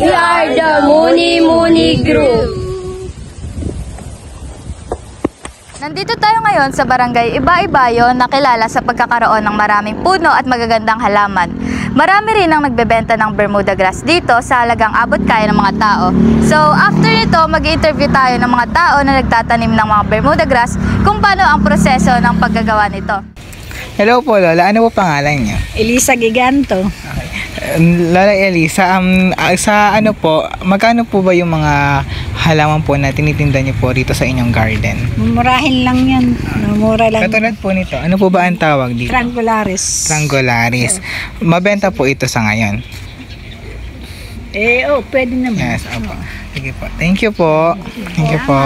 We are the Muni Muni Group. Nandito tayo ngayon sa barangay Iba-Ibayo na kilala sa pagkakaroon ng maraming puno at magagandang halaman. Marami rin ang nagbebenta ng Bermuda grass dito sa halagang abot kaya ng mga tao. So after nito, mag-interview tayo ng mga tao na nagtatanim ng mga Bermuda grass kung paano ang proseso ng paggagawa nito. Hello po Lola, ano po pangalan niyo? Elisa Giganto. Okay. Lola Elisa, sa ano po, magkano po ba yung mga halaman po na tinitinda niyo po rito sa inyong garden? Mumurahin lang yan. Mura lang. Katulad po nito, ano po ba ang tawag dito? Triangularis. Triangularis. Mabenta po ito sa ngayon. Pwede naman. Yes, opo. Sige po. Thank you po. Thank you po.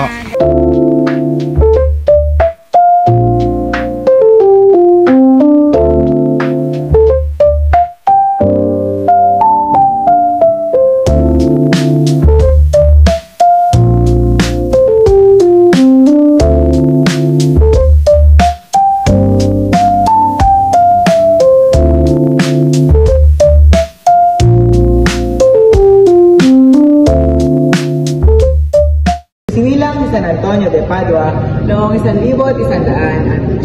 Sinilang ni San Antonio de Padua noong 1195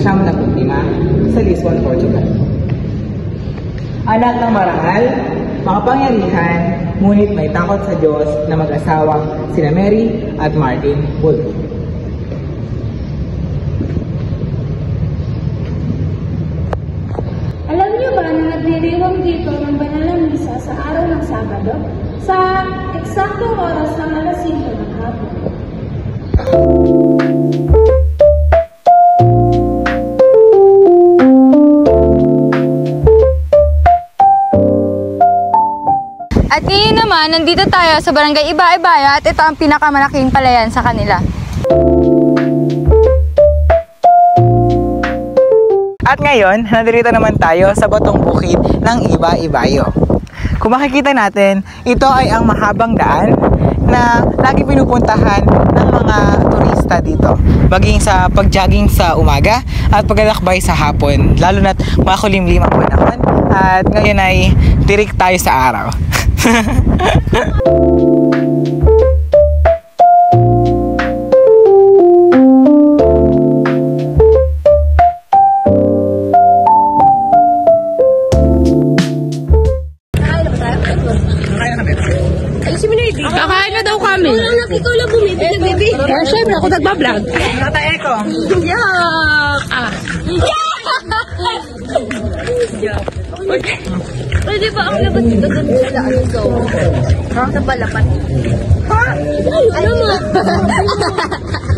sa Lisbon, Portugal. Anak ng marangal, makapangyarihan, ngunit may takot sa Diyos na mag-asawang sina Mary at Martin Wolfe. Alam niyo ba na nagdiriwang dito ng banal na misa sa araw ng Sabado? Sa eksaktong oras ng alas 5 ng hapon. At ngayon naman, nandito tayo sa barangay Iba-Ibayo at ito ang pinakamalaking palayan sa kanila. At ngayon, nandito naman tayo sa batong bukid ng Iba-Ibayo. Kung makikita natin, ito ay ang mahabang daan na lagi pinupuntahan ng mga turista dito. Maging sa pag-jogging sa umaga at paglalakbay sa hapon, lalo na't makulimlim ang panahon. At ngayon ay tirik tayo sa araw. Kakain na daw kami. Wala na, ikaw lang bumibig na baby. Siyempre, ako nagbablog. Natae ko. Pwede ba ang labas dito doon sa daan ikaw? Sa balapan. Ha? Ano mo?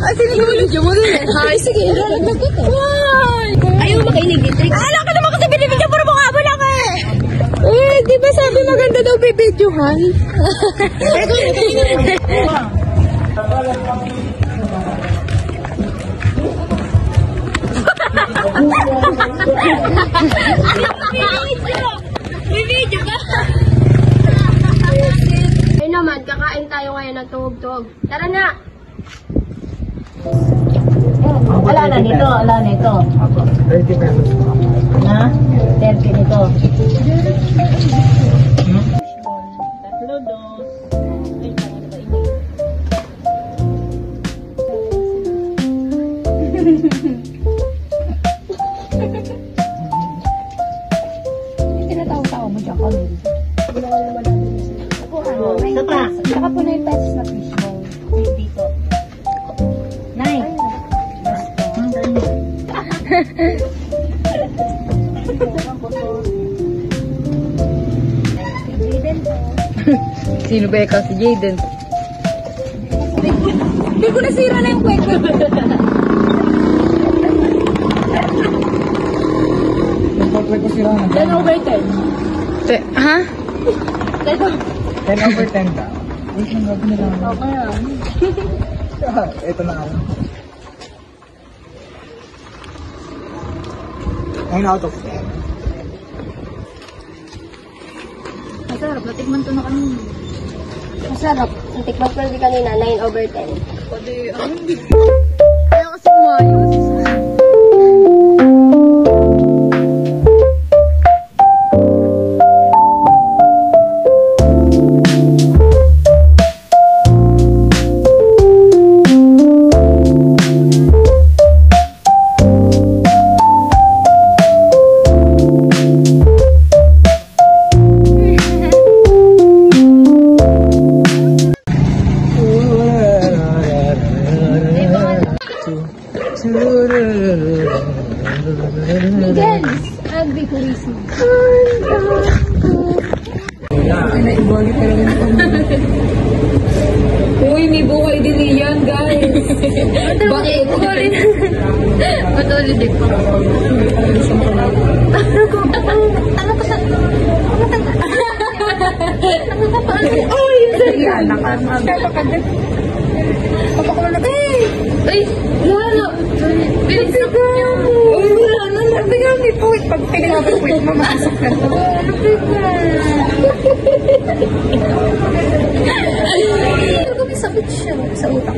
Ay, sinigulog mo rin eh. Ay, sige, ilalagdag ko to. Ayaw mo makainig dito. Alam ka naman kasi binibigyan mo mukha mo lang eh. Eh, di ba sabi maganda daw bibidyohan? Bibidyo ka? Ay naman, kakain tayo ngayon ng tuhog-tuhog. Tara na! Ala na nito. 30 pesos. Na? 30 nito. Tinatawa-tawa mo dyan ka rin. Saka po na yung pesos na fishball. Dito. Nine. Sino ba ikaw? Si Jaden. Hindi ko nasira na yung kwek-kwek. Pag-pag ko sila na. 10 over 10. Ha? 10 over 10 daw. Wait lang, wag na lang. Okay. Ito na ako. 9 out of 10. Masarap, natikman to na kami. Masarap. Natikman ko rin kanina, 9 over 10. Kaya kasi umayos. Bakit? Matulid din pa. Ay, sige, anak ka. Ay, wala. Bilis na po. Wala na, nabigyan ni Puwit. Pag pinagawin Puwit, mamasok na to. Ano may sakit siya sa utak?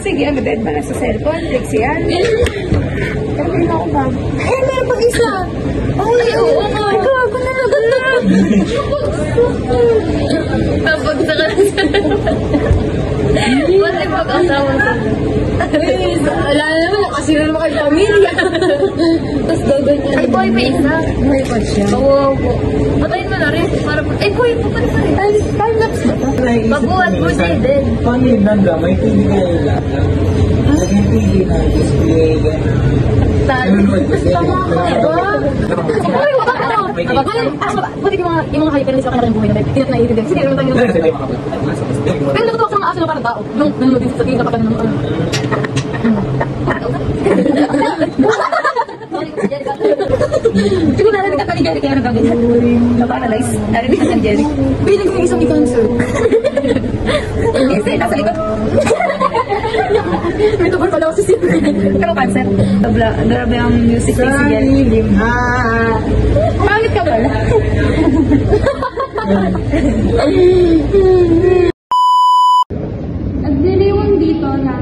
Sige, mag-dead ba na sa cellphone? Fix yan. Pero hindi na ako ba? Eh, meron pang isa. Ay, oo nga. Ay, gago na naganda. Tapos sa Pati pag-asawa sa Wala na naman, kasi na naman kayo pamilya. Tapos gaganyan. Ay, boy, may isa. May pa siya. Oo po. Patayin mo na rin. Para po. Ay, boy, patayin pa rin. Time-lapse ba ito? Pagbuhat mo siya din. Paano yun nanda? May TV na yung laptop. Naging TV na display. Buti yung mga hayop na sa kanilang buhay na tinat na iibig. Sige, naman tayo nung pero natutuwa sa mga aso na parang tao. Nung nanonood din sa tingin kapag nanonood. Siguro narinig ka ni Jerry kaya nagkaganyan. Na-paralyze. Narinig ka ni Jerry. Piling ko yung isang cancer. Kasi nasa likod. May tuberculosis yun. Pero cancer. Grabe ang music ni si Jerry. Pangit ka ba? Nagdiriwang dito na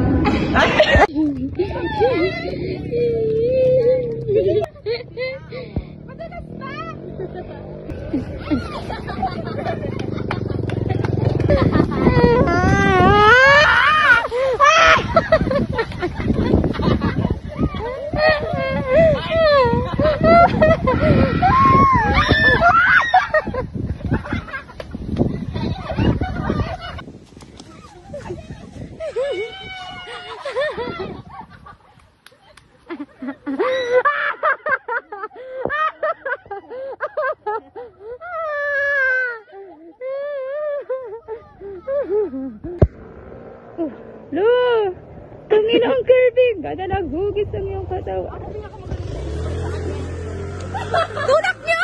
Lo! Tungin ang curving! Kada naghugis ang iyong katawan. Tunak niyo!